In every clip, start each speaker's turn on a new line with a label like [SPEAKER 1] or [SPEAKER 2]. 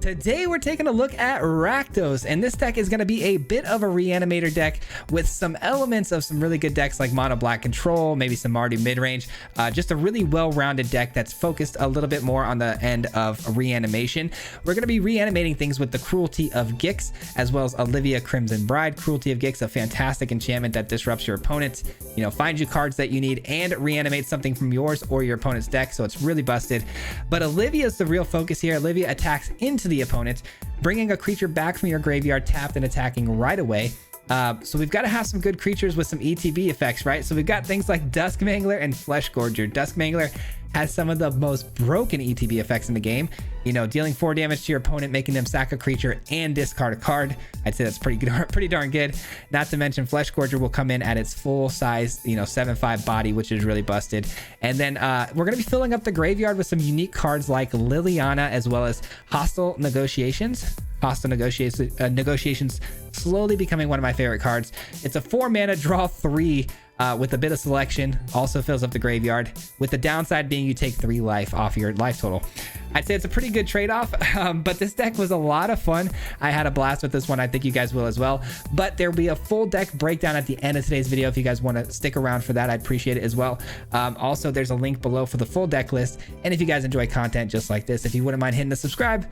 [SPEAKER 1] Today we're taking a look at Rakdos, and this deck is going to be a bit of a reanimator deck with some elements of some really good decks like Mono Black Control, maybe some Mardu mid-range. Just a really well-rounded deck that's focused a little bit more on the end of reanimation. We're going to be reanimating things with the Cruelty of Gix, as well as Olivia Crimson Bride. Cruelty of Gix, a fantastic enchantment that disrupts your opponent, finds you cards that you need and reanimates something from yours or your opponent's deck, so it's really busted. But Olivia is the real focus here. Olivia attacks into the opponent, bringing a creature back from your graveyard tapped and attacking right away. So we've got to have some good creatures with some ETB effects, right? So we've got things like Dusk Mangler and Flesh Gorger. Dusk Mangler has some of the most broken ETB effects in the game, dealing 4 damage to your opponent, making them sack a creature and discard a card. I'd say that's pretty darn good. Not to mention Flesh Gorger will come in at its full size, 7/5 body, which is really busted. And then we're going to be filling up the graveyard with some unique cards like Liliana, as well as Hostile Negotiations. Hostile Negotiations slowly becoming one of my favorite cards. It's a 4 mana draw 3 with a bit of selection. Also fills up the graveyard, with the downside being you take 3 life off your life total. I'd say it's a pretty good trade-off, but this deck was a lot of fun. I had a blast with this one. I think you guys will as well. But there'll be a full deck breakdown at the end of today's video. If you guys want to stick around for that, I'd appreciate it as well. Also, there's a link below for the full deck list. And if you guys enjoy content just like this, if you wouldn't mind hitting the subscribe,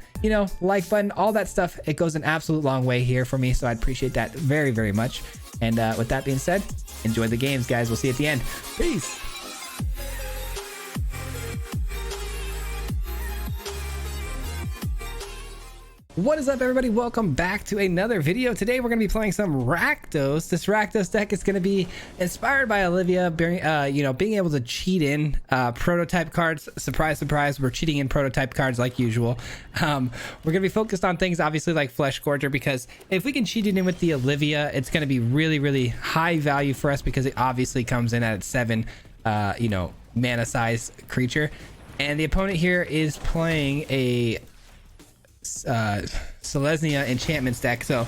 [SPEAKER 1] like button, all that stuff, it goes an absolute long way here for me. So I'd appreciate that very, very much. And with that being said, enjoy the games, guys. We'll see you at the end. Peace. What is up, everybody? Welcome back to another video. Today we're going to be playing some Rakdos. This Rakdos deck is going to be inspired by Olivia, being able to cheat in prototype cards. Surprise, surprise, we're cheating in prototype cards like usual. We're going to be focused on things obviously like Flesh Gorger, because if we can cheat it in with the Olivia, it's going to be really, really high value for us, because it obviously comes in at its 7 mana size creature. And the opponent here is playing a Selesnya enchantments deck, so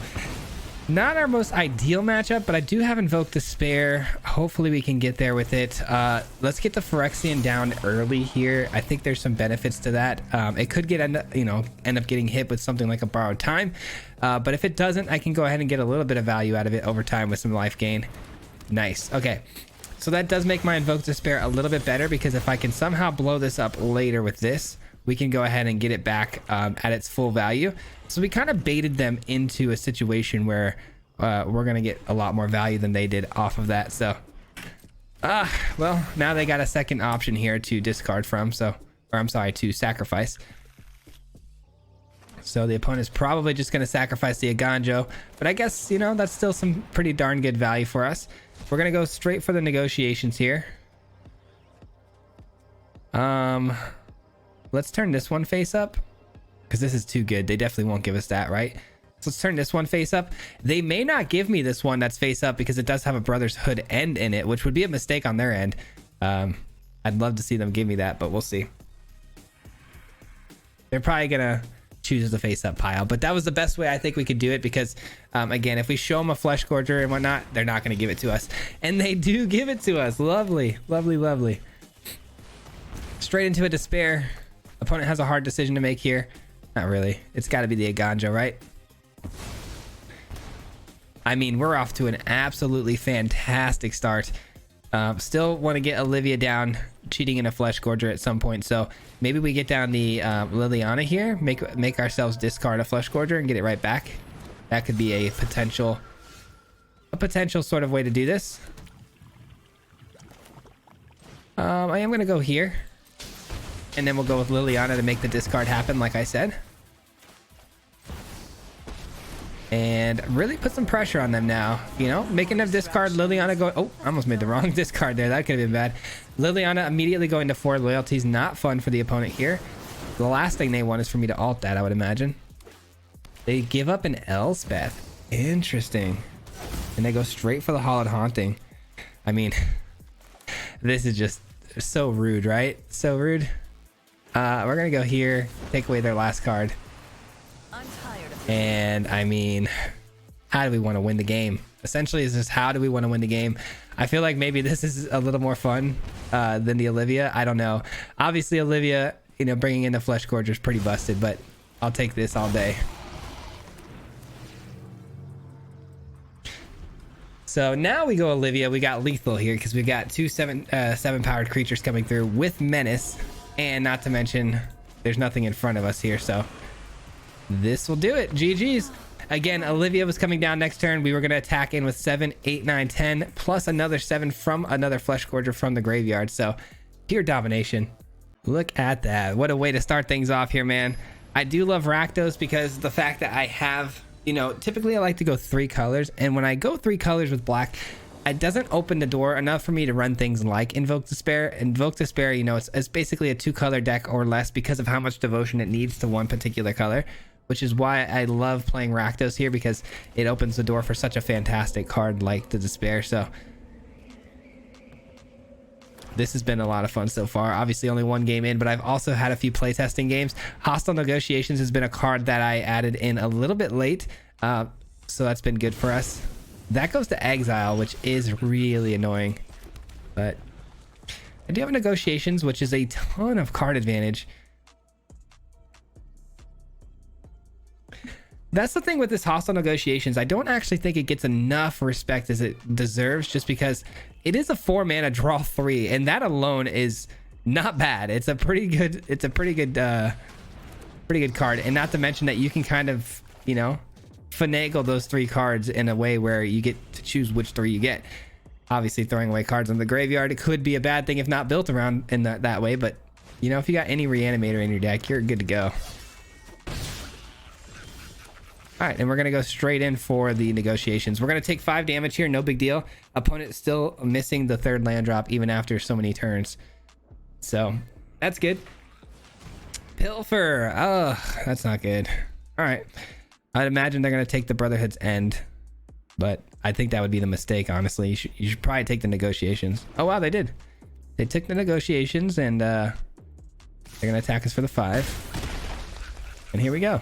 [SPEAKER 1] not our most ideal matchup, but I do have Invoke Despair. Hopefully we can get there with it. Let's get the Phyrexian down early here. I think there's some benefits to that. It could end up getting hit with something like a Borrowed Time, but if it doesn't, I can go ahead and get a little bit of value out of it over time with some life gain. Nice. Okay, so that does make my Invoke Despair a little bit better, because if I can somehow blow this up later with this, we can go ahead and get it back at its full value. So we kind of baited them into a situation where we're going to get a lot more value than they did off of that. So, well, now they got a second option here to discard from. To sacrifice. So the opponent's probably just going to sacrifice the Aganjo. But I guess, that's still some pretty darn good value for us. We're going to go straight for the negotiations here. Let's turn this one face up, because this is too good. They definitely won't give us that, right? So let's turn this one face up. They may not give me this one that's face up, because it does have a Brotherhood end in it, which would be a mistake on their end. I'd love to see them give me that, but we'll see. They're probably gonna choose the face up pile, but that was the best way I think we could do it, because again, if we show them a Flesh Gorger and whatnot, they're not going to give it to us, and they do give it to us. Lovely, lovely, lovely. Straight into a Despair. Opponent has a hard decision to make here. Not really. It's got to be the Aganjo, right? I mean, we're off to an absolutely fantastic start. Still want to get Olivia down, cheating in a Flesh Gorger at some point. So maybe we get down the Liliana here, make ourselves discard a Flesh Gorger and get it right back. That could be a potential sort of way to do this. I am going to go here. And then we'll go with Liliana to make the discard happen, like I said. And really put some pressure on them now. Making them discard Liliana go... Oh, I almost made the wrong discard there. That could have been bad. Liliana immediately going to 4 loyalties. Not fun for the opponent here. The last thing they want is for me to alt that, I would imagine. They give up an Elspeth. Interesting. And they go straight for the Hollowed Haunting. I mean, this is just so rude, right? So rude. We're gonna go here, take away their last card, and I mean, how do we want to win the game? Essentially, it's just how do we want to win the game? I feel like maybe this is a little more fun than the Olivia. I don't know. Obviously, Olivia, bringing in the Flesh Gorger is pretty busted, but I'll take this all day. So now we go Olivia. We got lethal here because we got two 7 powered creatures coming through with menace, and not to mention there's nothing in front of us here. So this will do it. GG's. Again, Olivia was coming down next turn. We were going to attack in with 7, 8, 9, 10, plus another 7 from another Flesh Gorger from the graveyard. So pure domination. Look at that. What a way to start things off here, man. I do love Rakdos because the fact that I have, you know, typically I like to go 3 colors, and when I go 3 colors with black, it doesn't open the door enough for me to run things like Invoke Despair. Invoke Despair, you know, it's basically a 2-color deck or less because of how much devotion it needs to one particular color, which is why I love playing Rakdos here, because it opens the door for such a fantastic card like the Despair. So this has been a lot of fun so far. Obviously only 1 game in, but I've also had a few playtesting games. Hostile Negotiations has been a card that I added in a little bit late, so that's been good for us. That goes to Exile, which is really annoying, but I do have Negotiations, which is a ton of card advantage. That's the thing with this Hostile Negotiations. I don't actually think it gets enough respect as it deserves, just because it is a 4 mana draw 3, and that alone is not bad. It's a pretty good card, and not to mention that you can kind of, you know, finagle those 3 cards in a way where you get to choose which 3 you get. Obviously throwing away cards in the graveyard, it could be a bad thing if not built around in that way, but you know, if you got any Reanimator in your deck, you're good to go. All right, and we're going to go straight in for the Negotiations. We're going to take 5 damage here, no big deal. Opponent still missing the 3rd land drop even after so many turns. So that's good. Pilfer. Oh, that's not good. All right. I'd imagine they're going to take the Brotherhood's End, but I think that would be the mistake, honestly. You should probably take the Negotiations. Oh, wow, they did. They took the Negotiations, and they're going to attack us for the 5. And here we go.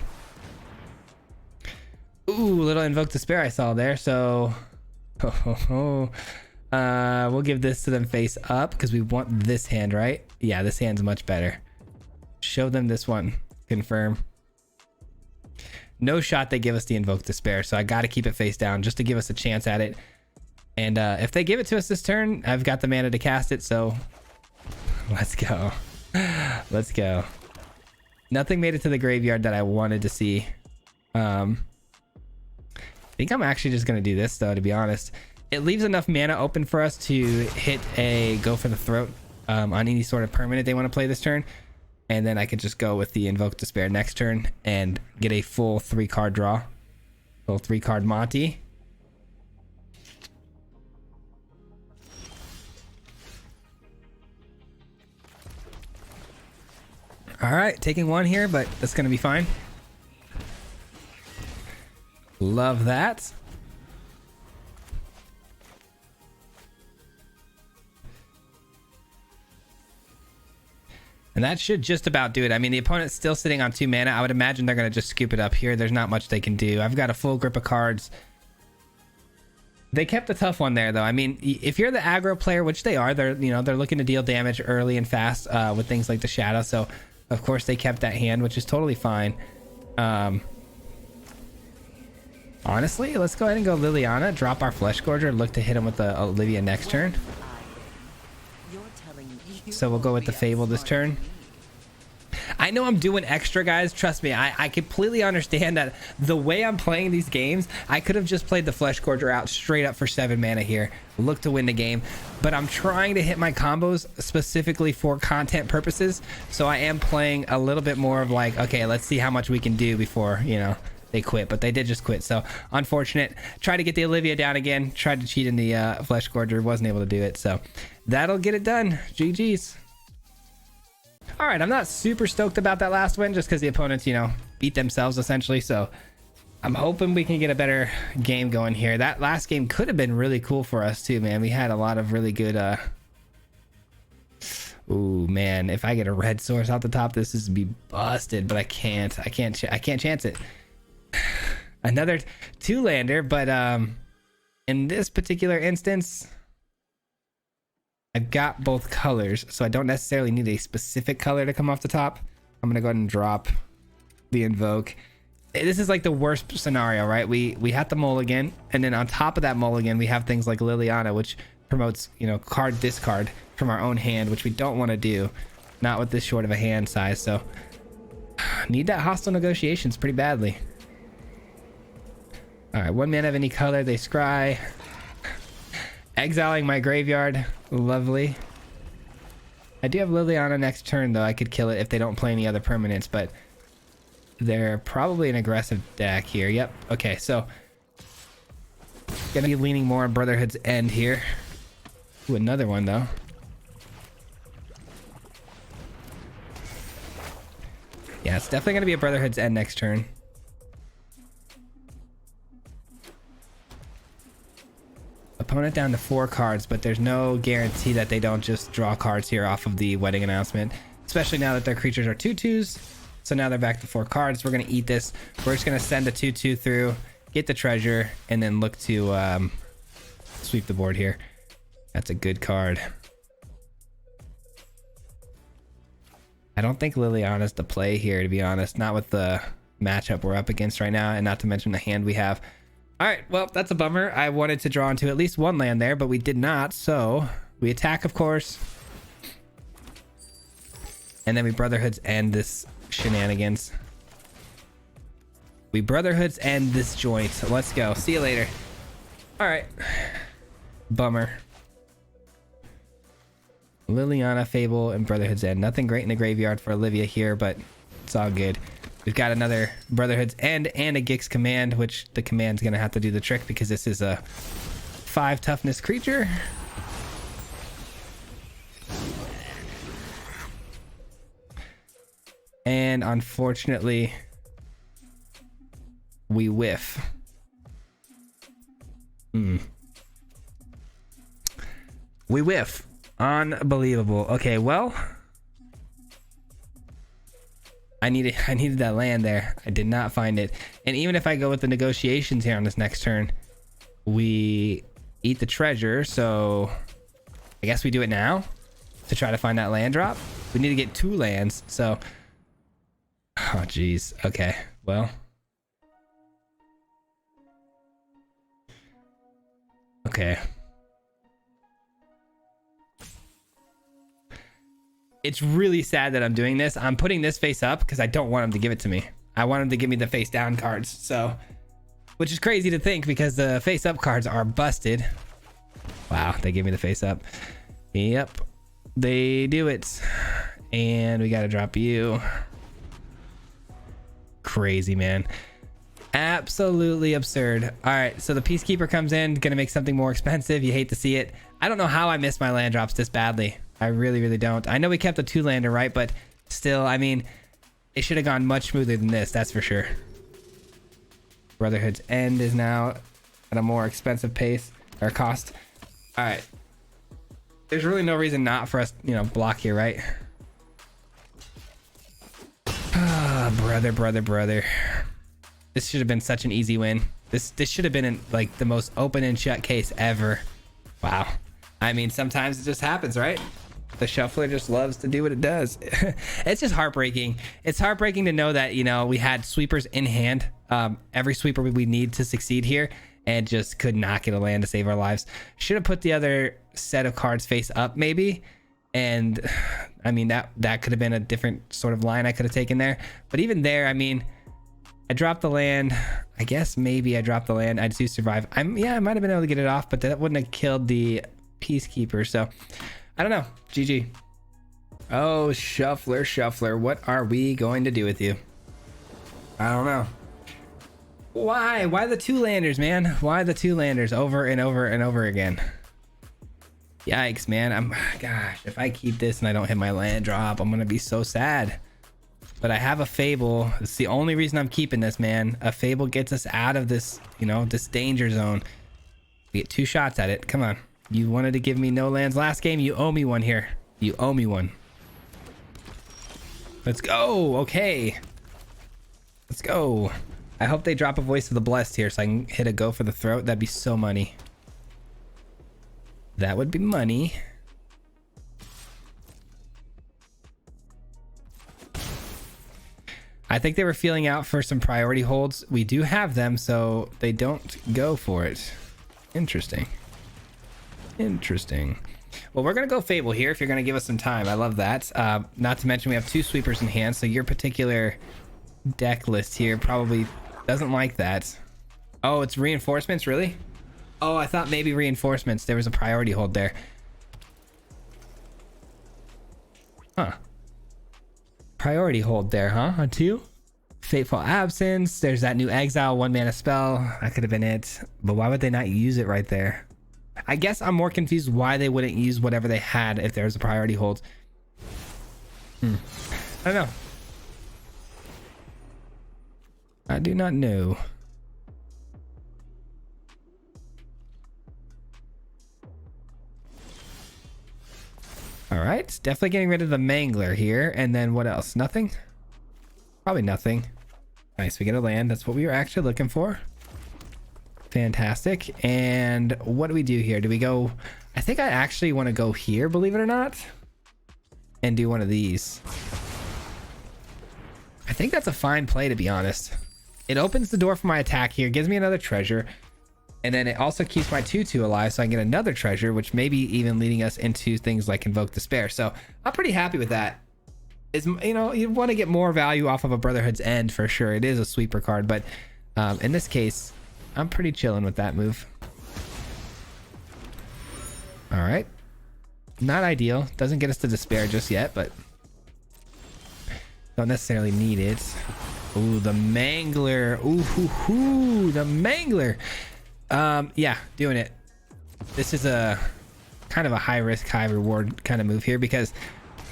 [SPEAKER 1] Ooh, little Invoke Despair I saw there. So we'll give this to them face up because we want this hand, right? Yeah, this hand's much better. Show them this one. Confirm. No shot they give us the Invoke Despair, so I got to keep it face down just to give us a chance at it. And if they give it to us this turn, I've got the mana to cast it, so let's go. Let's go. Nothing made it to the graveyard that I wanted to see. I think I'm actually just going to do this, though, to be honest. It leaves enough mana open for us to hit a Go for the Throat on any sort of permanent they want to play this turn. And then I could just go with the Invoke Despair next turn and get a full 3-card draw. Full 3-card Monty. All right, taking 1 here, but that's going to be fine. Love that. And that should just about do it. I mean, the opponent's still sitting on 2 mana. I would imagine they're going to just scoop it up here. There's not much they can do. I've got a full grip of cards. They kept a tough one there, though. I mean, if you're the aggro player, which they are, they're looking to deal damage early and fast with things like the Shadow. So, of course, they kept that hand, which is totally fine. Honestly, let's go ahead and go Liliana, drop our Flesh Gorger, look to hit him with the Olivia next turn. So we'll go with the Fable this turn. I know I'm doing extra, guys. Trust me, I completely understand that the way I'm playing these games, I could have just played the Flesh Gorger out straight up for 7 mana here, look to win the game. But I'm trying to hit my combos specifically for content purposes. So I am playing a little bit more of like, okay, let's see how much we can do before, you know, they quit. But they did just quit, so unfortunate. Tried to get the Olivia down again, tried to cheat in the Flesh Gorger, wasn't able to do it. So that'll get it done. GG's. All right, I'm not super stoked about that last win just because the opponents, you know, beat themselves essentially. So I'm hoping we can get a better game going here. That last game could have been really cool for us too, man. We had a lot of really good ooh, man, if I get a red source out the top, this is be busted, but I can't chance it. Another 2-lander, but in this particular instance, I've got both colors, so I don't necessarily need a specific color to come off the top. I'm gonna go ahead and drop the invoke. This is like the worst scenario, right? We have the mulligan, and then on top of that mulligan we have things like Liliana, which promotes, you know, card discard from our own hand, which we don't want to do, not with this short of a hand size. So need that hostile negotiations pretty badly. All right, 1 mana of any color, they scry. Exiling my graveyard, lovely. I do have Liliana next turn though. I could kill it if they don't play any other permanents, but they're probably an aggressive deck here. Yep. Okay, so gonna be leaning more on Brotherhood's End here. Ooh, another one though. Yeah, it's definitely gonna be a Brotherhood's End next turn. Opponent down to 4 cards, but there's no guarantee that they don't just draw cards here off of the wedding announcement, especially now that their creatures are 2/2s. So now they're back to 4 cards. We're going to eat this. We're just going to send a 2/2 through, get the treasure, and then look to sweep the board here. That's a good card. I don't think Liliana's the play here, to be honest. Not with the matchup we're up against right now, and not to mention the hand we have. All right, well, that's a bummer. I wanted to draw into at least 1 land there, but we did not. So we attack, of course. And then we Brotherhood's End this shenanigans. We Brotherhood's End this joint. So let's go. See you later. All right. Bummer. Liliana, Fable, and Brotherhood's End. Nothing great in the graveyard for Olivia here, but it's all good. We've got another Brotherhood's End and a Gix command, which the command's going to have to do the trick because this is a 5 toughness creature. And unfortunately, we whiff. We whiff. Unbelievable. Okay, well, I needed that land there. I did not find it. And even if I go with the negotiations here on this next turn, we eat the treasure. So I guess we do it now to try to find that land drop. We need to get 2 lands. So, oh geez. Okay, well. Okay. It's really sad that I'm doing this. I'm putting this face up because I don't want him to give it to me. I want him to give me the face down cards. So, which is crazy to think because the face up cards are busted. Wow, they give me the face up. Yep, they do it. And we got to drop you. Crazy, man. Absolutely absurd. All right, so the Peacekeeper comes in, gonna make something more expensive. You hate to see it. I don't know how I missed my land drops this badly. I really, really don't. I know we kept a 2-lander, right? But still, I mean, it should have gone much smoother than this, that's for sure. Brotherhood's End is now at a more expensive pace or cost. All right. There's really no reason not for us, you know, block here, right? Ah, brother. This should have been such an easy win. This should have been in, like, the most open and shut case ever. Wow. I mean, sometimes it just happens, right? The shuffler just loves to do what it does. It's just heartbreaking. It's heartbreaking to know that, you know, we had sweepers in hand, every sweeper we need to succeed here, and just could not get a land to save our lives. Should have put the other set of cards face up maybe, and I mean that could have been a different sort of line I could have taken there. But even there, I mean, I dropped the land. I guess maybe I dropped the land. I do survive. I might have been able to get it off, but that wouldn't have killed the Peacekeeper. So I don't know. GG. Oh, shuffler, what are we going to do with you? I don't know. Why the 2-landers, man? Why the 2-landers over and over and over again? Yikes, man. Gosh, if I keep this and I don't hit my land drop, I'm gonna be so sad. But I have a Fable. It's the only reason I'm keeping this, man. A Fable gets us out of this, you know, this danger zone. We get 2 shots at it. Come on. You wanted to give me no lands last game. You owe me one here. You owe me one. Let's go. Okay. Let's go. I hope they drop a Voice of the Blessed here so I can hit a go for the throat. That'd be so money. That would be money. I think they were feeling out for some priority holds. We do have them, so they don't go for it. Interesting. Interesting. Well, we're going to go Fable here if you're going to give us some time. I love that. Not to mention we have 2 sweepers in hand, so your particular deck list here probably doesn't like that. Oh, it's reinforcements, really? Oh, I thought maybe reinforcements. There was a priority hold there. Huh. Priority hold there, huh? On 2? Fateful Absence. There's that new Exile 1-mana spell. That could have been it. But why would they not use it right there? I guess I'm more confused why they wouldn't use whatever they had if there was a priority hold. I don't know. I do not know. All right, definitely getting rid of the Mangler here. And then what else? Nothing? Probably nothing. Nice, we get a land. That's what we were actually looking for. Fantastic. And what do we do here? Do we go... I think I actually want to go here, believe it or not, and do one of these. I think that's a fine play, to be honest. It opens the door for my attack here, gives me another treasure, and then it also keeps my 2/2 alive, so I can get another treasure, which may be even leading us into things like Invoke Despair. So I'm pretty happy with that. Is, you know, you want to get more value off of a Brotherhood's End for sure. It is a sweeper card, but in this case, I'm pretty chilling with that move. All right, not ideal. Doesn't get us to Despair just yet, but don't necessarily need it. Ooh, the Mangler. Ooh, hoo, hoo, the Mangler. Yeah, doing it. This is a kind of a high risk, high reward kind of move here because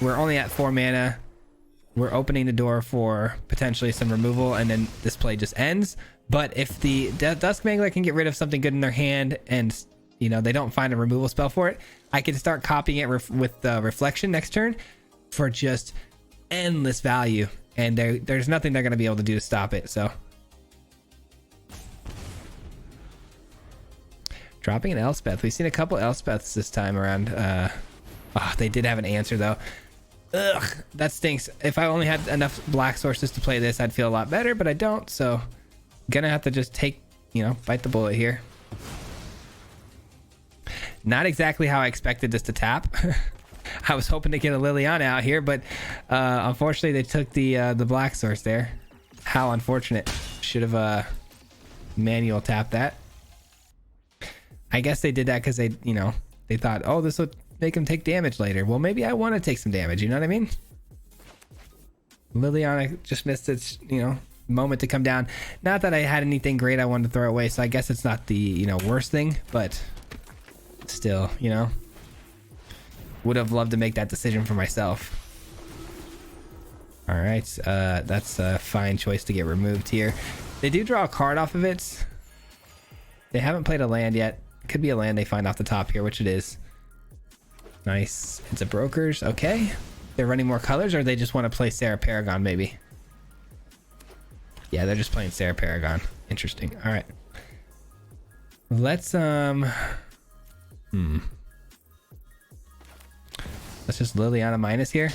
[SPEAKER 1] we're only at 4 mana. We're opening the door for potentially some removal, and then this play just ends. But if the Dusk Mangler can get rid of something good in their hand, and you know they don't find a removal spell for it, I can start copying it with Reflection next turn for just endless value, and there's nothing they're going to be able to do to stop it. So dropping an Elspeth. We've seen a couple Elspeths this time around. Oh, they did have an answer though. Ugh, that stinks. If I only had enough black sources to play this, I'd feel a lot better, but I don't, so gonna have to just take, you know, bite the bullet here. Not exactly how I expected this to tap. I was hoping to get a Liliana out here, but unfortunately they took the black source there. How unfortunate. Should have manual tapped that. I guess they did that because they, you know, they thought, oh, this will make him take damage later. Well, maybe I want to take some damage, you know what I mean? Liliana just missed its, you know, moment to come down. Not that I had anything great I wanted to throw away, so I guess it's not the, you know, worst thing, but still, you know, would have loved to make that decision for myself. All right, that's a fine choice to get removed here. They do draw a card off of it. They haven't played a land yet. Could be a land they find off the top here, which it is. Nice. It's a Brokers. Okay. They're running more colors, or they just want to play Sarah Paragon, maybe. Yeah, they're just playing Sarah Paragon. Interesting. All right. Let's let's just Liliana minus here.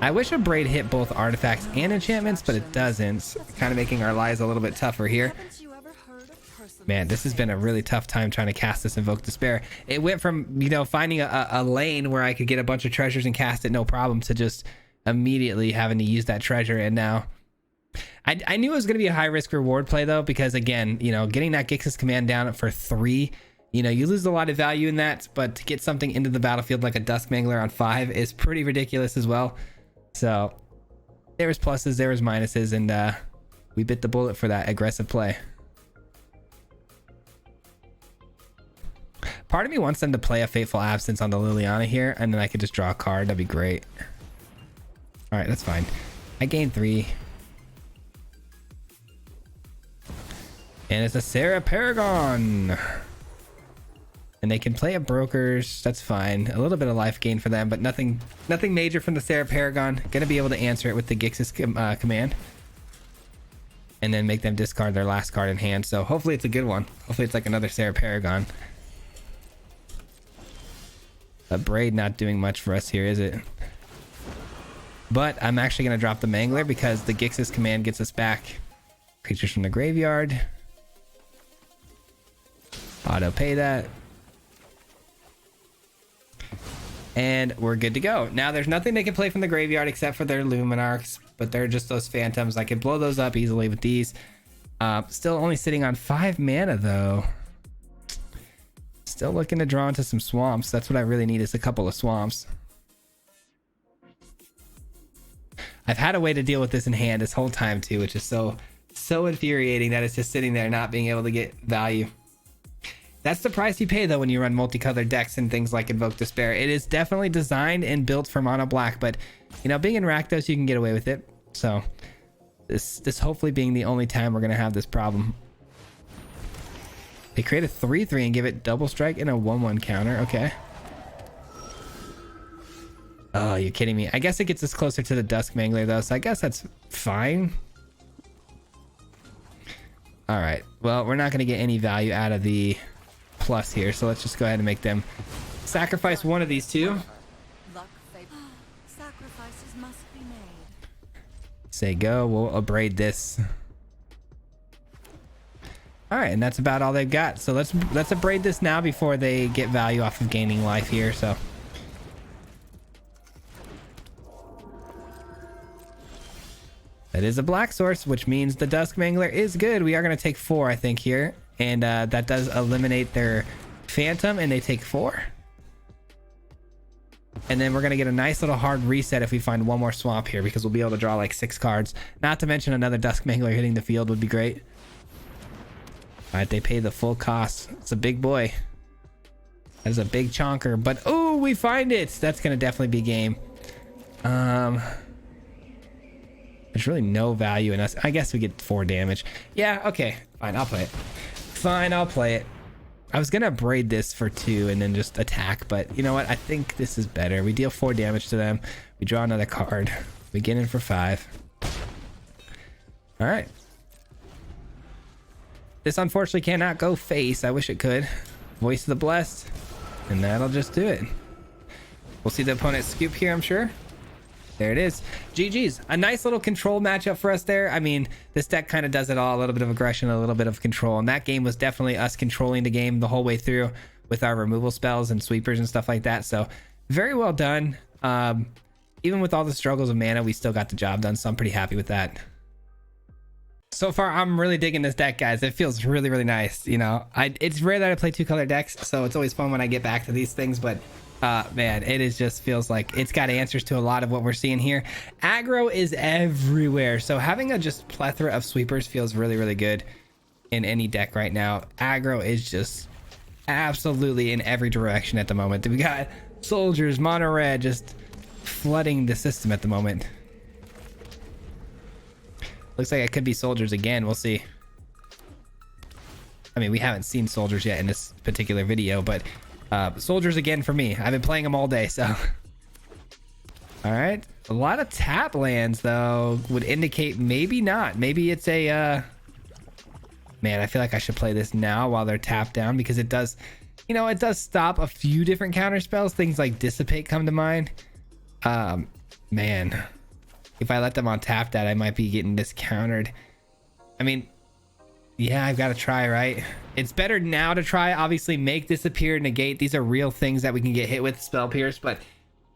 [SPEAKER 1] I wish a Braid hit both artifacts and enchantments, but it doesn't. Kind of making our lives a little bit tougher here. Man, this has been a really tough time trying to cast this Invoke Despair. It went from, you know, finding a lane where I could get a bunch of treasures and cast it no problem to just immediately having to use that treasure. And now I knew it was going to be a high risk reward play though, because again, you know, getting that Gix's command down for 3, you know, you lose a lot of value in that, but to get something into the battlefield like a Dusk Mangler on 5 is pretty ridiculous as well. So there was pluses, there was minuses, and we bit the bullet for that aggressive play. Part of me wants them to play a Fateful Absence on the Liliana here, and then I could just draw a card. That'd be great. All right, that's fine. I gained 3. And it's a Sarah Paragon. And they can play a Brokers. That's fine. A little bit of life gain for them, but nothing major from the Sarah Paragon. Gonna be able to answer it with the Gix's command. And then make them discard their last card in hand. So hopefully it's a good one. Hopefully it's like another Sarah Paragon. A Braid not doing much for us here, is it? But I'm actually going to drop the Mangler because the Gix's command gets us back creatures from the graveyard. Auto pay that. And we're good to go. Now there's nothing they can play from the graveyard except for their Luminarchs, but they're just those phantoms. I can blow those up easily with these. Still only sitting on 5 mana though. Still looking to draw into some swamps. That's what I really need, is a couple of swamps. I've had a way to deal with this in hand this whole time too, which is so infuriating that it's just sitting there not being able to get value. That's the price you pay though when you run multicolored decks and things like Invoke Despair. It is definitely designed and built for mono black, but you know, being in Rakdos, you can get away with it. So this hopefully being the only time we're gonna have this problem. They create a 3/3 and give it double strike and a 1/1 counter. Okay. Oh, you're kidding me. I guess it gets us closer to the Dusk Mangler though, so I guess that's fine. All right. Well, we're not going to get any value out of the plus here, so let's just go ahead and make them sacrifice one of these two.
[SPEAKER 2] Sacrifices must be made.
[SPEAKER 1] Say go. We'll abrade this. All right, and that's about all they've got. So let's abrade this now before they get value off of gaining life here. So that is a black source, which means the Dusk Mangler is good. We are going to take 4, I think, here. And that does eliminate their Phantom, and they take 4. And then we're going to get a nice little hard reset if we find one more swamp here, because we'll be able to draw like 6 cards. Not to mention another Dusk Mangler hitting the field would be great. All right, they pay the full cost. It's a big boy. That is a big chonker. But, oh, we find it. That's going to definitely be game. There's really no value in us. I guess we get 4 damage. Yeah, okay. Fine, I'll play it. Fine, I'll play it. I was gonna braid this for 2 and then just attack, but you know what? I think this is better. We deal 4 damage to them. We draw another card. We get in for 5. All right. This unfortunately cannot go face. I wish it could. Voice of the Blessed. And that'll just do it. We'll see the opponent scoop here, I'm sure. There it is. GG's. A nice little control matchup for us there. I mean, this deck kind of does it all. A little bit of aggression, a little bit of control. And that game was definitely us controlling the game the whole way through with our removal spells and sweepers and stuff like that. So very well done. Even with all the struggles of mana, we still got the job done. So I'm pretty happy with that. So far, I'm really digging this deck, guys. It feels really, really nice. You know, it's rare that I play 2-color decks, so it's always fun when I get back to these things, but man, it is just feels like it's got answers to a lot of what we're seeing here. Aggro is everywhere, so having a just plethora of sweepers feels really, really good in any deck right now. Aggro is just absolutely in every direction at the moment. We got soldiers, mono red, just flooding the system at the moment. Looks like it could be soldiers again. We'll see. I mean, we haven't seen soldiers yet in this particular video, but soldiers again for me. I've been playing them all day, so. All right. A lot of tap lands, though, would indicate maybe not. Maybe it's a... Man, I feel like I should play this now while they're tapped down, because it does... You know, it does stop a few different counter spells. Things like Dissipate come to mind. Man... If I let them on tap that, I might be getting discountered. I mean, yeah, I've got to try, right? It's better now to try. Obviously, make disappear, negate. These are real things that we can get hit with Spell Pierce, but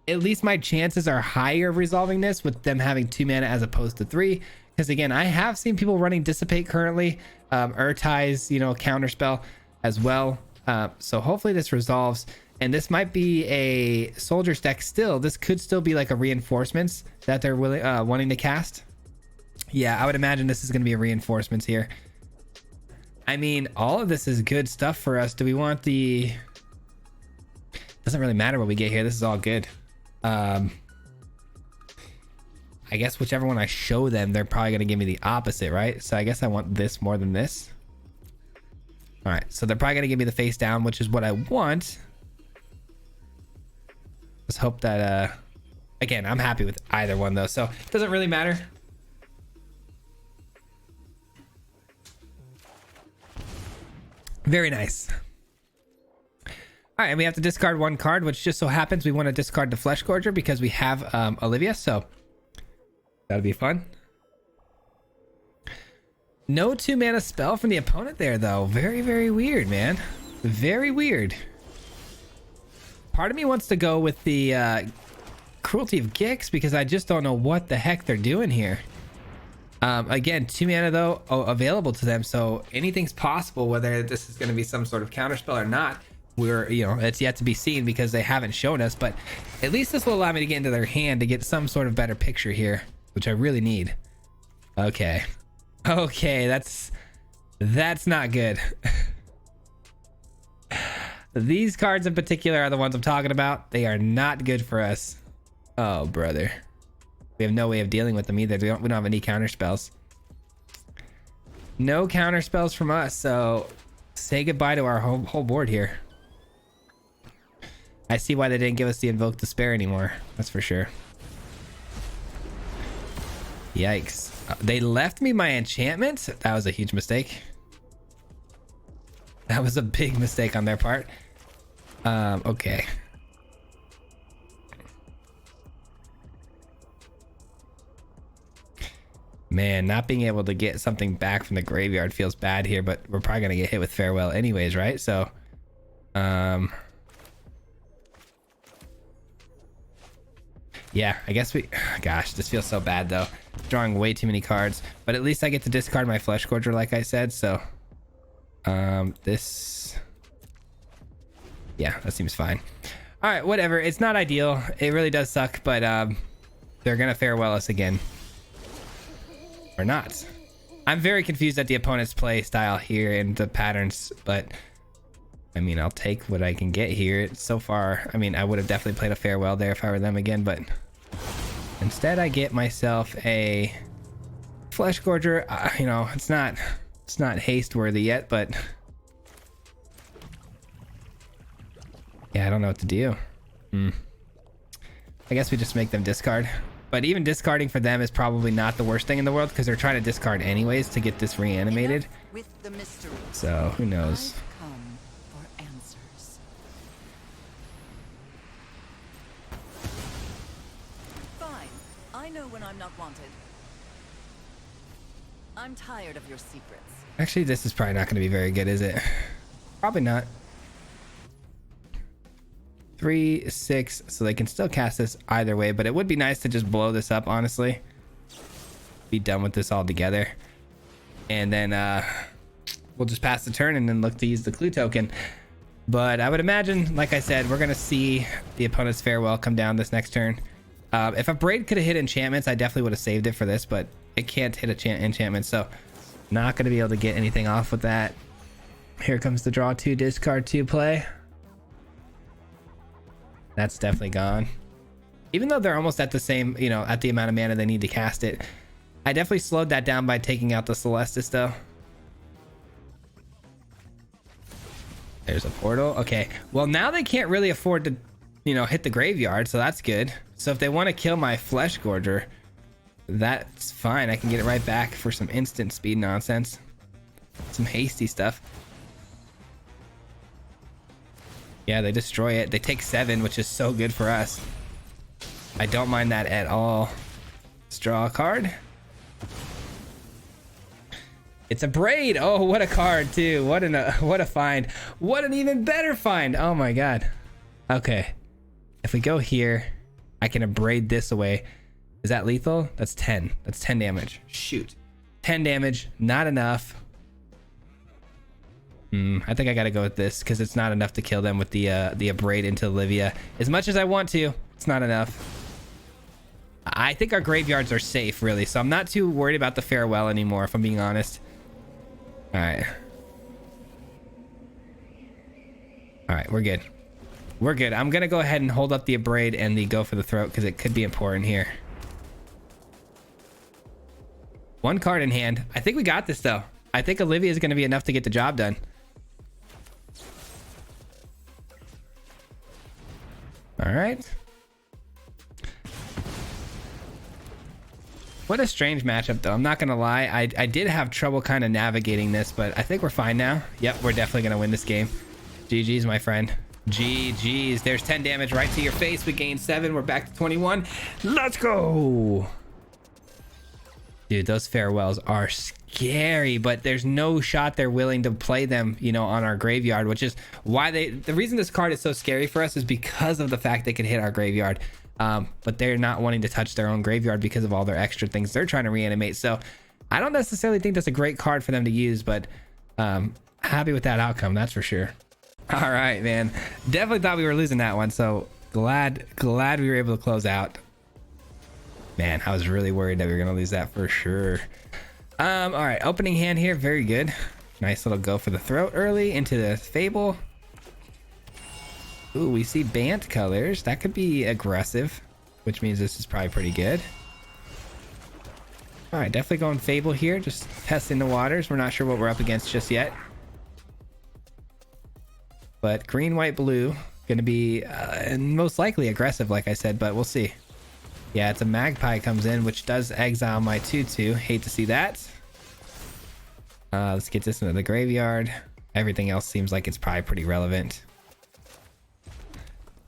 [SPEAKER 1] at least my chances are higher of resolving this with them having 2 mana as opposed to 3. Because again, I have seen people running Dissipate currently. Urtai's, you know, counter spell as well. So hopefully this resolves. And this might be a soldiers deck still. This could still be like a reinforcements that they're willing, wanting to cast. Yeah, I would imagine this is going to be a reinforcements here. I mean, all of this is good stuff for us. Do we want the... Doesn't really matter what we get here. This is all good. I guess whichever one I show them, they're probably going to give me the opposite, right? So I guess I want this more than this. All right, so they're probably going to give me the face down, which is what I want. Let's hope that again, I'm happy with either one though, so it doesn't really matter. Very nice. All right, and we have to discard 1 card, which just so happens we want to discard the Flesh Gorger because we have Olivia. So That'll be fun. No 2-mana spell from the opponent there, though. Very, very weird, man. Very weird. Part of me wants to go with the Cruelty of Gix because I just don't know what the heck they're doing here. Again, 2 mana though available to them, so anything's possible. Whether this is going to be some sort of counterspell or not, it's yet to be seen because they haven't shown us. But at least this will allow me to get into their hand to get some sort of better picture here, which I really need. Okay, that's not good. These cards in particular are the ones I'm talking about. They are not good for us. Oh, brother. We have no way of dealing with them either. We don't have any counter spells. No counter spells from us, so say goodbye to our whole board here. I see why they didn't give us the Invoke Despair anymore. That's for sure. Yikes. They left me my enchantment? That was a huge mistake. That was a big mistake on their part. Okay. Man, not being able to get something back from the graveyard feels bad here, but we're probably gonna get hit with Farewell anyways, right? So, yeah, I guess gosh, this feels so bad though. Drawing way too many cards, but at least I get to discard my Flesh Gorger like I said, so, this, yeah, that seems fine. All right, whatever. It's not ideal. It really does suck, but, they're gonna Farewell us again. Or not. I'm very confused at the opponent's play style here and the patterns, but I mean, I'll take what I can get here. So far, I mean, I would have definitely played a Farewell there if I were them again, but instead I get myself a Flesh Gorger. You know, it's not haste worthy yet, but yeah, I don't know what to do. I guess we just make them discard. But even discarding for them is probably not the worst thing in the world because they're trying to discard anyways to get this reanimated.
[SPEAKER 2] With the mystery.
[SPEAKER 1] So who knows?
[SPEAKER 2] I've come for answers. Fine. I know when I'm not wanted. I'm tired of your secrets.
[SPEAKER 1] Actually, this is probably not going to be very good, is it? Probably not. 3, 6, so they can still cast this either way, but it would be nice to just blow this up, honestly. Be done with this all together. And then we'll just pass the turn and then look to use the clue token. But I would imagine, like I said, we're going to see the opponent's Farewell come down this next turn. If a Braid could have hit enchantments, I definitely would have saved it for this, but it can't hit enchantments, so not going to be able to get anything off with that. Here comes the draw 2, discard 2 play. That's definitely gone. Even though they're almost at the same, you know, at the amount of mana they need to cast it. I definitely slowed that down by taking out the Celestis though. There's a portal. Okay. Well, now they can't really afford to, you know, hit the graveyard, so that's good. So if they want to kill my Flesh Gorger, that's fine. I can get it right back for some instant speed nonsense. Some hasty stuff. Yeah, they destroy it. They take 7, which is so good for us. I don't mind that at all. Let's draw a card. It's a Braid. Oh, what a card too. What a find. What an even better find. Oh my god. Okay. If we go here, I can braid this away. Is that lethal? That's 10. That's 10 damage. Shoot. 10 damage. Not enough. I think I gotta go with this because it's not enough to kill them with the Abrade into Olivia. As much as I want to, it's not enough. I think our graveyards are safe, really, so I'm not too worried about the Farewell anymore, if I'm being honest. Alright. Alright, we're good. We're good. I'm gonna go ahead and hold up the Abrade and the Go for the Throat because it could be important here. 1 card in hand. I think we got this, though. I think Olivia is gonna be enough to get the job done. All right. What a strange matchup, though. I'm not going to lie. I did have trouble kind of navigating this, but I think we're fine now. Yep, we're definitely going to win this game. GG's, my friend. GG's. There's 10 damage right to your face. We gained 7. We're back to 21. Let's go. Dude, those farewells are scary, but there's no shot they're willing to play them, you know, on our graveyard, which is why the reason this card is so scary for us is because of the fact they can hit our graveyard. But they're not wanting to touch their own graveyard because of all their extra things they're trying to reanimate. So I don't necessarily think that's a great card for them to use, but happy with that outcome, that's for sure. All right, man. Definitely thought we were losing that one, so glad we were able to close out. Man, I was really worried that we were gonna lose that for sure. All right, opening hand here, very good. Nice little go for the throat early into the Fable. Ooh, we see Bant colors. That could be aggressive, which means this is probably pretty good. All right, definitely going Fable here, just testing the waters. We're not sure what we're up against just yet. But green, white, blue, gonna be most likely aggressive, like I said, but we'll see. Yeah, it's a Magpie comes in, which does exile my 2/2. Hate to see that. Let's get this into the graveyard. Everything else seems like it's probably pretty relevant.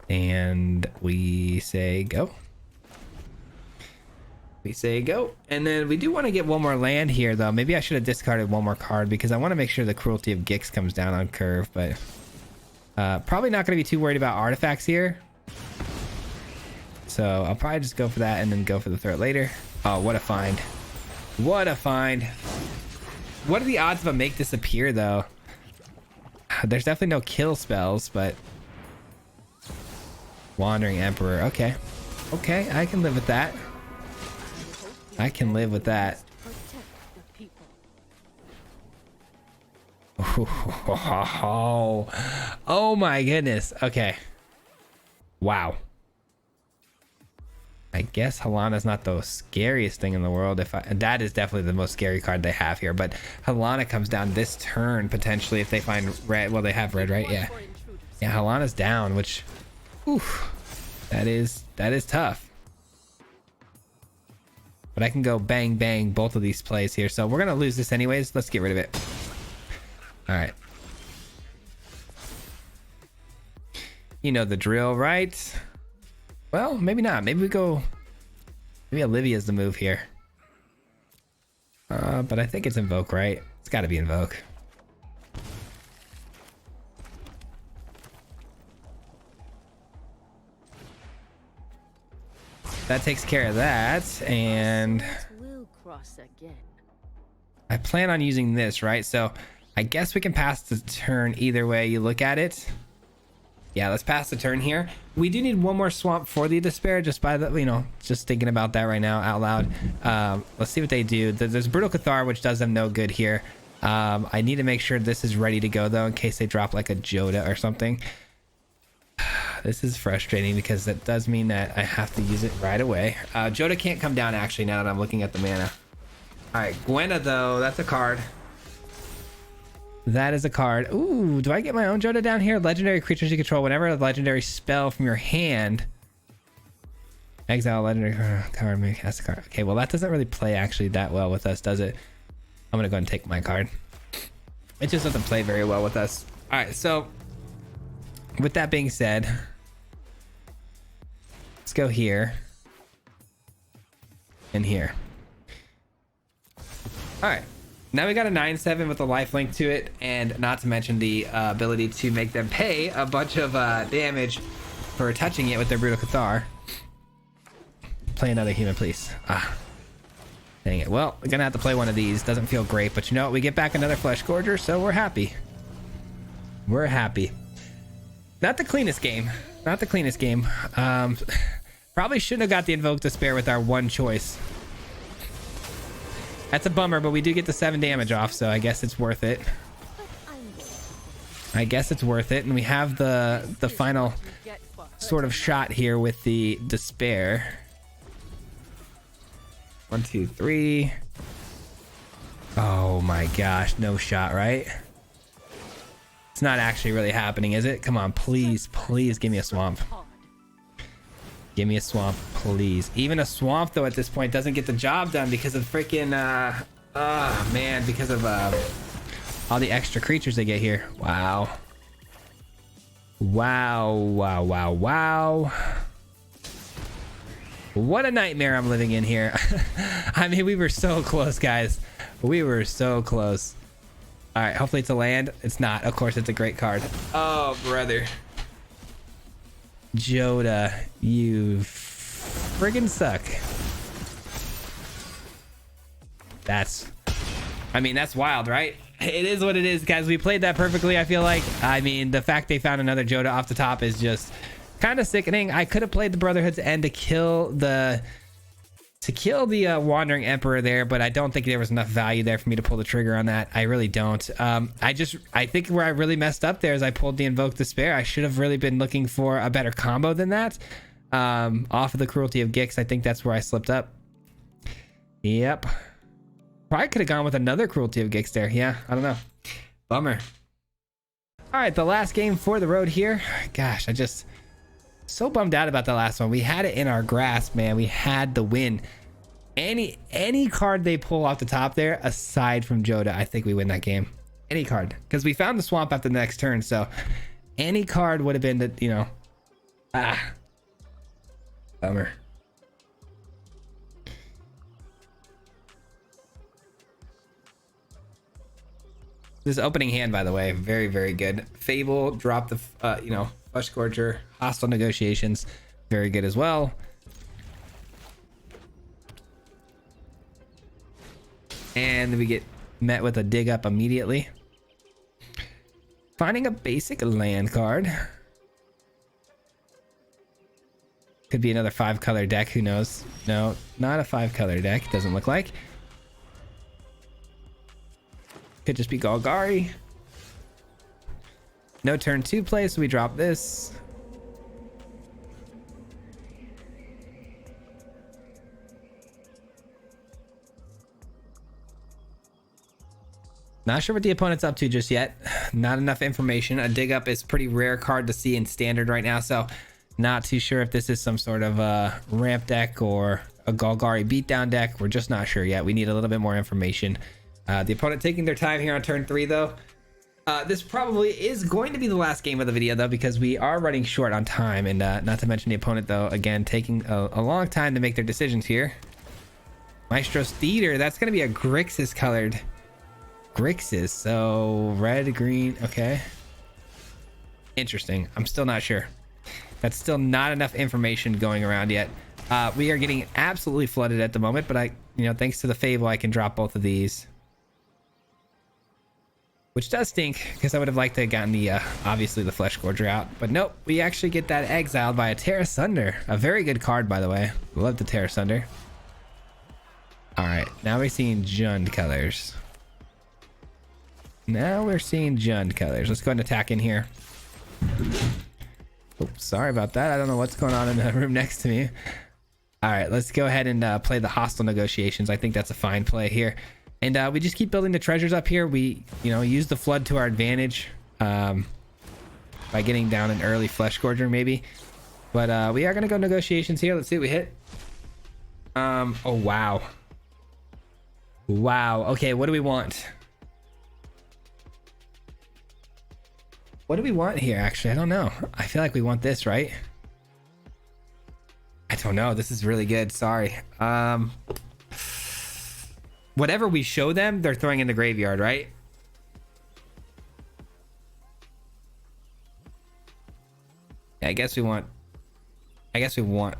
[SPEAKER 1] And we say go. We say go. And then we do want to get one more land here, though. Maybe I should have discarded one more card because I want to make sure the Cruelty of Gix comes down on curve, but probably not going to be too worried about artifacts here. So I'll probably just go for that and then go for the throat later. Oh, what a find. What a find. What are the odds of a make disappear, though? There's definitely no kill spells, but... Wandering Emperor. Okay. Okay, I can live with that. I can live with that. Oh my goodness. Okay. Wow. I guess Halana's not the scariest thing in the world. That is definitely the most scary card they have here. But Halana comes down this turn potentially if they find red. Well, they have red, right? Yeah. Yeah, Halana's down, which, oof, that is tough. But I can go bang bang both of these plays here. So we're gonna lose this anyways. Let's get rid of it. All right. You know the drill, right? Well, maybe not. Maybe we go... Maybe Olivia's the move here. But I think it's Invoke, right? It's got to be Invoke. That takes care of that, and... I plan on using this, right? So I guess we can pass the turn either way you look at it. Yeah, let's pass the turn here. We do need one more swamp for the Despair, just by the, you know, just thinking about that right now out loud. Let's see what they do. There's Brutal Cathar, which does them no good here. I need to make sure this is ready to go, though, in case they drop like a Joda or something. This is frustrating because that does mean that I have to use it right away. Joda can't come down, actually, now that I'm looking at the mana. All right, Gwenna, though, that's a card. That is a card. Ooh, do I get my own Joda down here? Legendary creatures you control. Whenever a legendary spell from your hand. Exile a legendary card. Maybe cast a card. Okay, well, that doesn't really play actually that well with us, does it? I'm going to go ahead and take my card. It just doesn't play very well with us. All right, so with that being said, let's go here and here. All right. Now we got a 9/7 with a life link to it, and not to mention the ability to make them pay a bunch of damage for touching it with their Brutal Cathar. Play another human, please. Ah, dang it. Well, we're gonna have to play one of these. Doesn't feel great, but you know what? We get back another Flesh Gorger, so we're happy. We're happy. Not the cleanest game. Not the cleanest game. Probably shouldn't have got the Invoke Despair with our one choice. That's a bummer, but we do get the 7 damage off, so I guess it's worth it. I guess it's worth it, and we have the final sort of shot here with the Despair. 1, 2, 3. Oh my gosh, no shot, right? It's not actually really happening, is it? Come on, please, please give me a swamp. Give me a swamp, please. Even a swamp, though, at this point doesn't get the job done because of freaking, man, because of all the extra creatures they get here. Wow. Wow, wow, wow, wow. What a nightmare I'm living in here. I mean, we were so close, guys. We were so close. All right, hopefully it's a land. It's not. Of course, it's a great card. Oh, brother. Joda, you friggin' suck. I mean, that's wild, right? It is what it is, guys. We played that perfectly, I feel like. I mean, the fact they found another Joda off the top is just kind of sickening. I could have played the Brotherhood's End to kill the Wandering Emperor there, but I don't think there was enough value there for me to pull the trigger on that. I really don't. I think where I really messed up there is I pulled the Invoke Despair. I should have really been looking for a better combo than that. Off of the Cruelty of Gix, I think that's where I slipped up. Yep. Probably could have gone with another Cruelty of Gix there. Yeah, I don't know. Bummer. All right, the last game for the road here. Gosh, I just so bummed out about the last one. We had it in our grasp, man. We had the win. Any card they pull off the top there, aside from Joda, I think we win that game. Any card, because we found the swamp after the next turn. So any card would have been the, you know, bummer. This opening hand, by the way, very, very good. Fable, drop the, Flesh Scorcher, Hostile Negotiations, very good as well. And we get met with a dig up immediately. Finding a basic land card. Could be another 5-color deck, who knows? No, not a 5-color deck, doesn't look like. Could just be Golgari. No turn 2 play, so we drop this. Not sure what the opponent's up to just yet. Not enough information. A dig up is a pretty rare card to see in standard right now, so not too sure if this is some sort of a ramp deck or a Golgari beatdown deck. We're just not sure yet. We need a little bit more information. The opponent taking their time here on turn 3 though. This probably is going to be the last game of the video though, because we are running short on time, and not to mention the opponent though, again, taking a long time to make their decisions here. Maestro's Theater, that's going to be a Grixis colored. Grixis, so red, green, okay. Interesting. I'm still not sure. That's still not enough information going around yet. We are getting absolutely flooded at the moment, but thanks to the Fable, I can drop both of these. Which does stink, because I would have liked to have gotten the, obviously the Flesh Gorger out. But nope, we actually get that exiled by a Terra Sunder. A very good card, by the way. Love the Terra Sunder. Alright, now we're seeing Jund colors. Now we're seeing Jund colors. Let's go ahead and attack in here. Oops, sorry about that. I don't know what's going on in the room next to me. Alright, let's go ahead and play the Hostile Negotiations. I think that's a fine play here. And we just keep building the treasures up here. We, use the flood to our advantage by getting down an early Flesh Gorger maybe. But we are going to go Negotiations here. Let's see what we hit. Oh, wow. Wow. Okay, what do we want? What do we want here, actually? I don't know. I feel like we want this, right? I don't know. This is really good. Sorry. Whatever we show them, they're throwing in the graveyard, right? Yeah, I guess we want...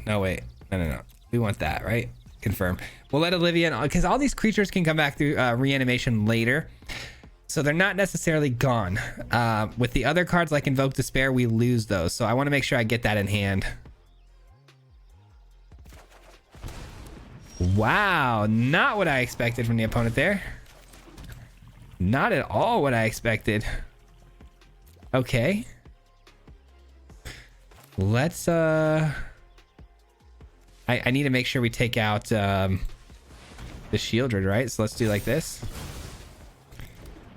[SPEAKER 1] No, wait. No. We want that, right? Confirm. We'll let Olivia... Because all these creatures can come back through reanimation later. So they're not necessarily gone. With the other cards like Invoke Despair, we lose those. So I want to make sure I get that in hand. Wow, not what I expected from the opponent there. Not at all what I expected. Okay. Let's I need to make sure we take out the Shieldred, right? So let's do like this.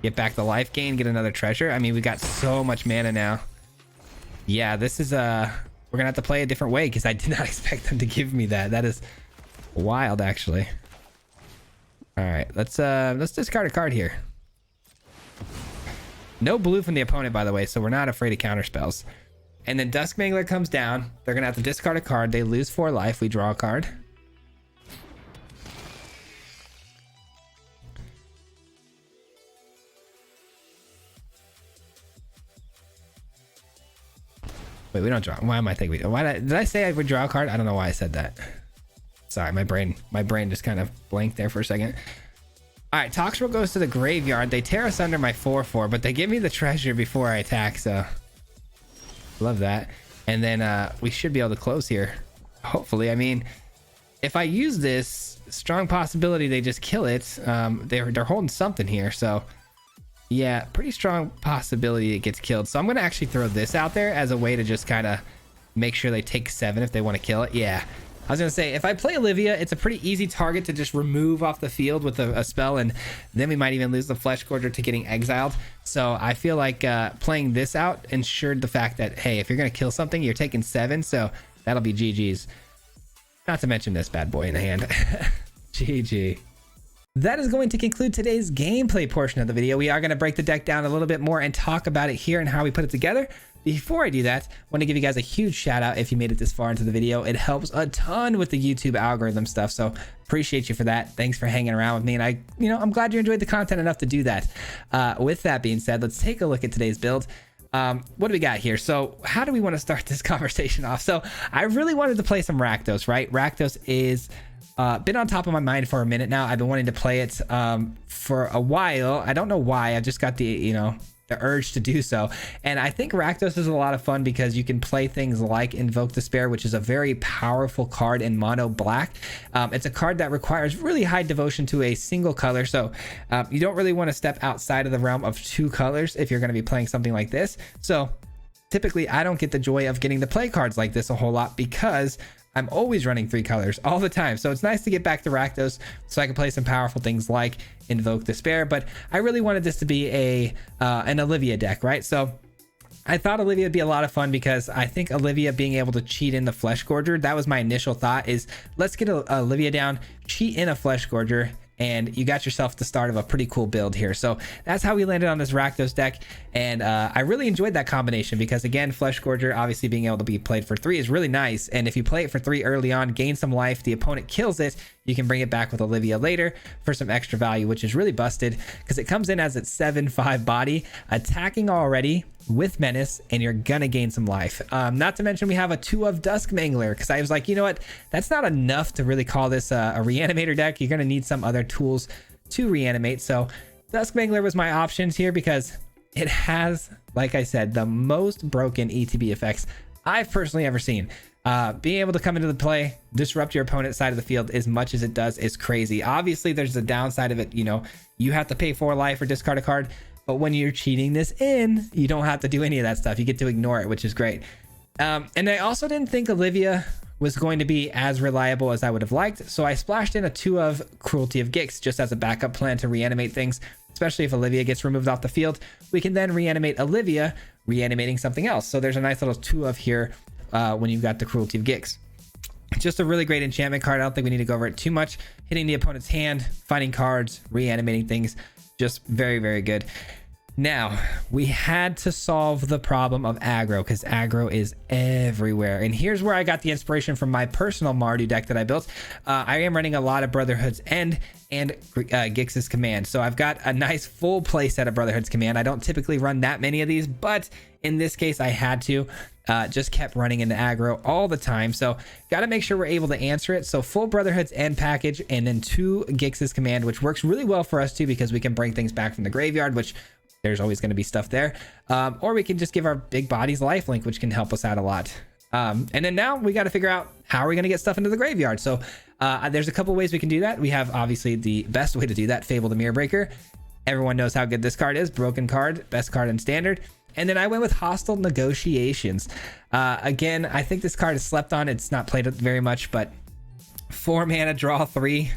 [SPEAKER 1] Get back the life gain, get another treasure. I mean, we got so much mana now. Yeah, this is we're gonna have to play a different way, because I did not expect them to give me that. That is wild, actually. All right, let's discard a card here. No blue from the opponent, by the way, so we're not afraid of counter spells. And then Dusk Mangler comes down. They're gonna have to discard a card. They lose 4 life. We draw a card. Wait, we don't draw. Why am I thinking? Did I say I would draw a card? I don't know why I said that. Sorry, my brain just kind of blanked there for a second. All right, Toxrill goes to the graveyard. They tear us under my 4/4, but they give me the treasure before I attack, so love that. And then we should be able to close here, hopefully. I mean, if I use this, strong possibility they just kill it. They're holding something here, so yeah, pretty strong possibility it gets killed. So I'm gonna actually throw this out there as a way to just kind of make sure they take 7 if they want to kill it. Yeah, I was gonna say, if I play Olivia, it's a pretty easy target to just remove off the field with a spell, and then we might even lose the Flesh Gorger to getting exiled. So I feel like playing this out ensured the fact that, hey, if you're gonna kill something, you're taking 7, so that'll be GG's. Not to mention this bad boy in the hand. GG. That is going to conclude today's gameplay portion of the video. We are going to break the deck down a little bit more and talk about it here and how we put it together. Before I do that, I want to give you guys a huge shout out if you made it this far into the video. It helps a ton with the YouTube algorithm stuff, so appreciate you for that. Thanks for hanging around with me, and I'm glad you enjoyed the content enough to do that. With that being said, let's take a look at today's build. What do we got here? So how do we want to start this conversation off? So I really wanted to play some Rakdos, right? Rakdos is been on top of my mind for a minute now. I've been wanting to play it for a while. I don't know why. I just got the urge to do so. And I think Rakdos is a lot of fun because you can play things like Invoke Despair, which is a very powerful card in mono black. It's a card that requires really high devotion to a single color. So you don't really want to step outside of the realm of 2 colors if you're going to be playing something like this. So typically I don't get the joy of getting to play cards like this a whole lot because I'm always running 3 colors all the time. So it's nice to get back to Rakdos so I can play some powerful things like Invoke Despair. But I really wanted this to be an Olivia deck, right? So I thought Olivia would be a lot of fun because I think Olivia being able to cheat in the Flesh Gorger, that was my initial thought, is let's get Olivia down, cheat in a Flesh Gorger, and you got yourself the start of a pretty cool build here. So that's how we landed on this Rakdos deck, and I really enjoyed that combination because, again, Flesh Gorger obviously being able to be played for 3 is really nice, and if you play it for 3 early on, gain some life, the opponent kills it, you can bring it back with Olivia later for some extra value, which is really busted because it comes in as its 7/5 body, attacking already with menace, and you're gonna gain some life. Not to mention we have a 2 of Dusk Mangler because I was like, you know what, that's not enough to really call this a reanimator deck. You're gonna need some other tools to reanimate. So Dusk Mangler was my options here because it has, like I said, the most broken ETB effects I've personally ever seen. Being able to come into the play, disrupt your opponent's side of the field as much as it does is crazy. Obviously there's the downside of it, you have to pay 4 life or discard a card, but when you're cheating this in, you don't have to do any of that stuff. You get to ignore it, which is great. And I also didn't think Olivia was going to be as reliable as I would have liked, so I splashed in a 2 of Cruelty of Gix just as a backup plan to reanimate things, especially if Olivia gets removed off the field. We can then reanimate Olivia, reanimating something else. So there's a nice little 2 of here when you've got the Cruelty of Gix. Just a really great enchantment card. I don't think we need to go over it too much. Hitting the opponent's hand, finding cards, reanimating things, just very, very good. Now, we had to solve the problem of aggro because aggro is everywhere. And here's where I got the inspiration from my personal Mardu deck that I built. I am running a lot of Brotherhood's End and Gix's Command. So I've got a nice full play set of Brotherhood's Command. I don't typically run that many of these, but in this case I had to. Just kept running into aggro all the time. So got to make sure we're able to answer it. So full Brotherhood's End package and then 2 Gix's Command, which works really well for us too because we can bring things back from the graveyard, which there's always going to be stuff there. Or we can just give our big bodies lifelink, which can help us out a lot. And then now we got to figure out how are we going to get stuff into the graveyard. So there's a couple ways we can do that. We have obviously the best way to do that, Fable the Mirror Breaker. Everyone knows how good this card is. Broken card, best card in standard. And then I went with Hostile Negotiations. Again, I think this card is slept on. It's not played very much, but 4 mana, draw 3,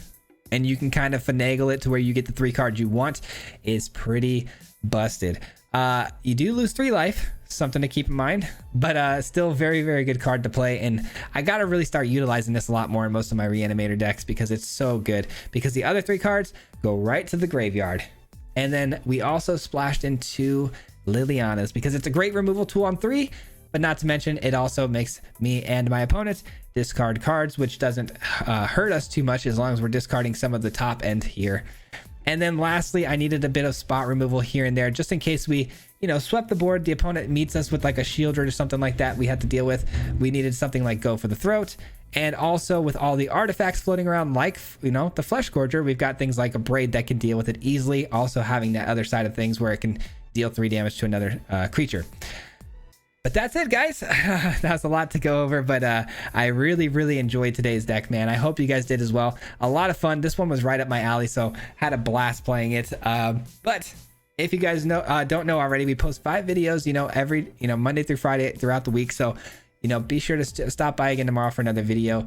[SPEAKER 1] and you can kind of finagle it to where you get the 3 cards you want is pretty busted. You do lose 3 life, something to keep in mind, but still very, very good card to play. And I got to really start utilizing this a lot more in most of my reanimator decks because it's so good, because the other 3 cards go right to the graveyard. And then we also splashed into Liliana's because it's a great removal tool on 3, but not to mention it also makes me and my opponent discard cards, which doesn't hurt us too much as long as we're discarding some of the top end here. And then lastly, I needed a bit of spot removal here and there, just in case we, you know, swept the board, the opponent meets us with like a shield or something like that we had to deal with. We needed something like Go for the Throat. And also with all the artifacts floating around, like, you know, the Flesh Gorger, we've got things like a Braid that can deal with it easily. Also having that other side of things where it can deal 3 damage to another creature. But that's it, guys. That's a lot to go over, but I really enjoyed today's deck, man. I hope you guys did as well. A lot of fun. This one was right up my alley, so had a blast playing it. But if you guys don't know already, we post 5 videos, you know, every, you know, Monday through Friday throughout the week. So, you know, be sure to stop by again tomorrow for another video.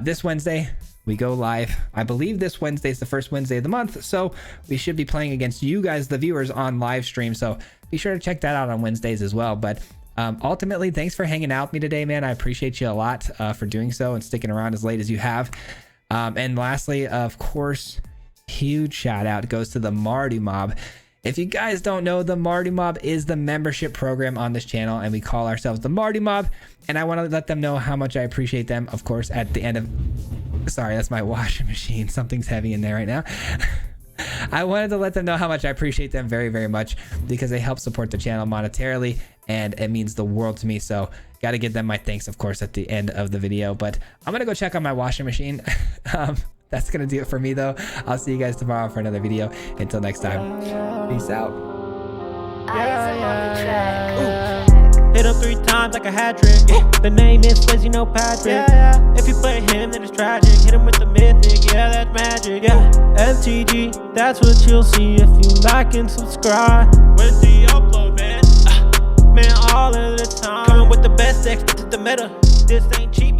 [SPEAKER 1] This Wednesday we go live. I believe this Wednesday is the first Wednesday of the month, so we should be playing against you guys, the viewers, on live stream. So be sure to check that out on Wednesdays as well. But ultimately, thanks for hanging out with me today, man. I appreciate you a lot for doing so and sticking around as late as you have. And lastly, of course, huge shout out goes to the Mardu Mob. If you guys don't know, the Mardu Mob is the membership program on this channel, and we call ourselves the Mardu Mob. And I want to let them know how much I appreciate them, of course, at the end of... Sorry, that's my washing machine. Something's heavy in there right now. I wanted to let them know how much I appreciate them very much, because they help support the channel monetarily, and it means the world to me. So got to give them my thanks, of course, at the end of the video. But I'm going to go check on my washing machine. That's going to do it for me, though. I'll see you guys tomorrow for another video. Until next time, peace out.
[SPEAKER 3] Hit him 3 times like a hat trick. The name is Fizzy, no Patrick. If you play him, then it's tragic. Hit him with the mythic, yeah, that's magic. MTG, that's what you'll see if you like and subscribe. When's the upload, man? Man, all of the time. Coming with the best decks, this is the meta. This ain't cheap.